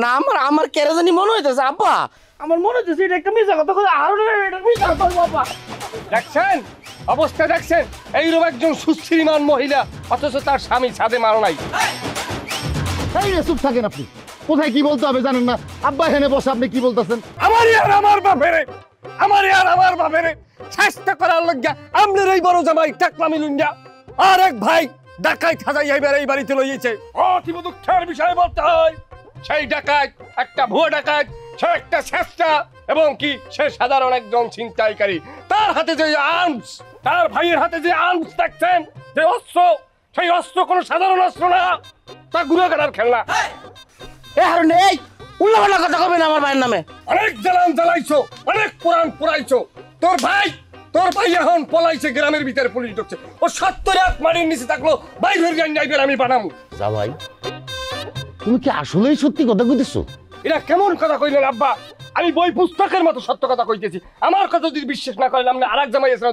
না আমার আমার কেন জানি মনে হইতেছে আব্বা, আমার মনে হইতেছে এটা একটা মিছা কথা কই আর এটা মিছা কথা বাবা। দেখছেন অবস্থা দেখছেন, এইরকম একজন সুশ্রীমান মহিলা অথচ তার স্বামী ছাদে মারা নাই। এই রে চুপ থাকেন আপনি, কোথায় কি বলতে হবে জানেন না? আব্বা হেনে বসে আপনি কি বলতেছেন? আমার আর আমার বাপেরে চেষ্টা করার লজ্ঞা আমনের এই বড় জামাই টাকলা মিলুঞ্জা আর এক ভাই ডাকাইত খাজাই এই বাড়িতে লইয়েছে। অতীব দুঃখের বিষয় বলতে হয়, সেই ডাকাইত একটা ভুয়া ডাকাইত, সে একটা চেষ্টা এবং কি সে সাধারণ একজন ছিনতাইকারী। তার হাতে যে আর্মস, তার ভাইয়ের হাতে যে আর্মস দেখছেন, যে অস্ত্র, সেই অস্ত্র কোনো সাধারণ অস্ত্র না, তা গুড়াগাড়ার খেলনা। এ হারুন এই উল্লাপাল্লা কথা কবেন আমার ভাইয়ের নামে। অনেক জ্বালান জ্বালাইছো, অনেক পুরাণ পুরাইছো। তোর ভাই এখন পলাইছে, গ্রামের ভিতরে পুলিশ ঢুকছে। ও 70 রাত মাটির নিচে থাকলো, বাইর হয়ে যাইবেন আমি বানামু। জামাই তুমি কি আসলেই সত্যি কথা কইতেছো? এটা কেমন কথা কইলেন আব্বা? আমি বই পুস্তকের মতো সত্য কথা কইতেছি। আমার কথা যদি বিশ্বাস না করেন, আপনি আরেক জামাই আছে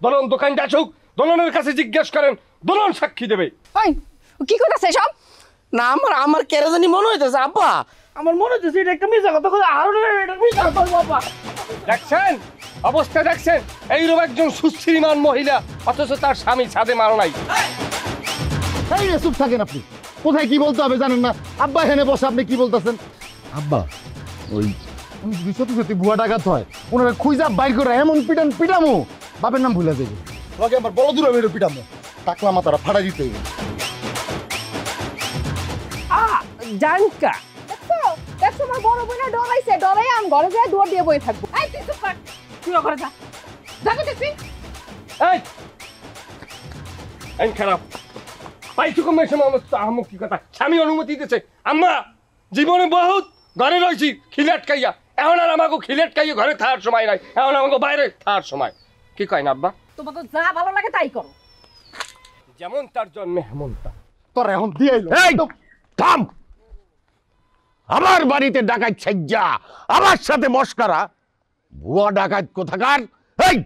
দলন দোকান যাচুক, দলনের কাছে জিজ্ঞেস করেন, দলন সাক্ষী দেবে। ওই কি কইতাছে সব? না আমার কেন জানি মনে হইতেছে আব্বা, আমার মনে হইতেছে এটা একটা মিছা কথা কই আর এটা মিছা কথা বাবা। দেখছেন অবস্থা দেখছেন, এইরকম একজন সুশ্রীমান মহিলা অথচ তার স্বামী ছাদে মারা নাই। এই রে চুপ থাকেন আপনি, কোথায় কি বলতে হবে জানেন না? আব্বা হেনে বসে আপনি কি বলতেছেন? আব্বা ওই যদি সত্যি সত্যি ভুয়া ডাকাত হয়, ওনারা খুঁজা বাইর করে এমন পিটামো বাপের নাম ভুলে যাবে। তোমাকে আমার বড় দূর আমি পিটামো, টাকলা মাথারা ফাটা দিতে হইবে। জানকা দেখছো আমার বড় বোনের ডরাইছে, ডরাই আমি ঘরে যাই দুয়ার দিয়ে বই থাকবো। এই তুই চুপ কর, তুই ঘরে যা, যাবি দেখবি। এই খারাপ পাইছো কমে সময় আহমুক কি কথা, স্বামী অনুমতি দিতেছে। আম্মা জীবনে বহুত ঘরে রয়েছি খিলেট খাইয়া, এখন আর আমাকে খিলেট খাইয়া ঘরে থাকার সময় নাই, এখন আমাকে বাইরে থাকার সময়। কি কয় না আব্বা? তোমাকে যা ভালো লাগে তাই করো। যেমন তার জন্মে হেমন তার। তোর এখন দিয়ে এই থাম, আমার বাড়িতে ডাকাত ছাইজা আমার সাথে মস্কারা, ভুয়া ডাকাত কোথাকার। এই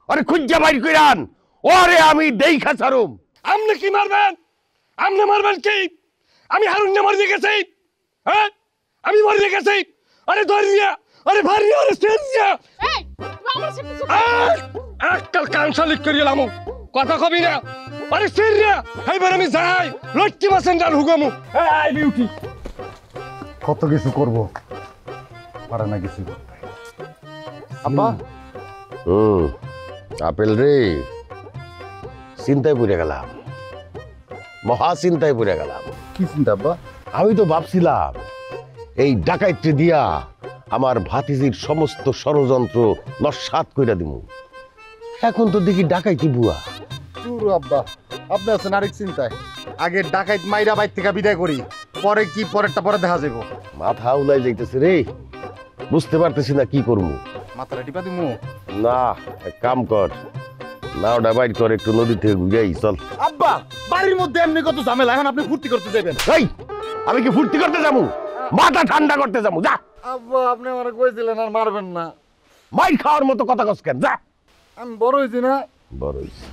আরে খুঁজা বাইর কইরান, ওরে আমি দেইখা ছাড়ুম। আপনি কি মারবেন? আপনি মারবেন কি? আমি হারুন না মরে গেছি, হ্যাঁ আমি মরে গেছি। আরে ধরিয়া, আরে ভারিয়া, আরে সেরিয়া, এই তুই আমার সাথে চুপ আজকাল কানসালিক করিলাম কথা কবি না। আরে সেরিয়া এইবার আমি যাই লট্টি মাছেন ডাল হুগামু। এই বিউটি কত কিছু করব, পারে না কিছু। আব্বা আপেল রে, চিন্তায় পড়ে গেলাম, মহা চিন্তায় পড়ে গেলাম। কি চিন্তা আব্বা? আমি তো ভাবছিলাম এই ডাকাইতে দিয়া আমার ভাতিজির সমস্ত ষড়যন্ত্র নস্যাৎ কইরা দিমু, এখন তো দেখি ডাকাইতি বুয়া। চুর আব্বা, আপনি আছেন আরেক চিন্তায়। আগে ডাকাইত মাইরা বাইর থেকে বিদায় করি, পরে কি পরেরটা পরে দেখা যাবো। মাথা উলাই যাইতেছে রে, বুঝতে পারতেছি না কি করবো। মাথাটা টিপা দিমু? না, এক কাম কর, নাওটা বাইর কর, একটু নদী থেকে ঘুরাই চল। আব্বা বাড়ির মধ্যে এমনি কত ঝামেলা, এখন আপনি ফুর্তি করতে যাবেন? এই আমি কি ফুর্তি করতে যাবো? মাথা ঠান্ডা করতে যাবো, যা। আব্বা আপনি আমার কইছিলেন আর মারবেন না, মাইর খাওয়ার মতো কথা কস কেন, যা। আমি বড় হয়েছি না? বড় হইছে।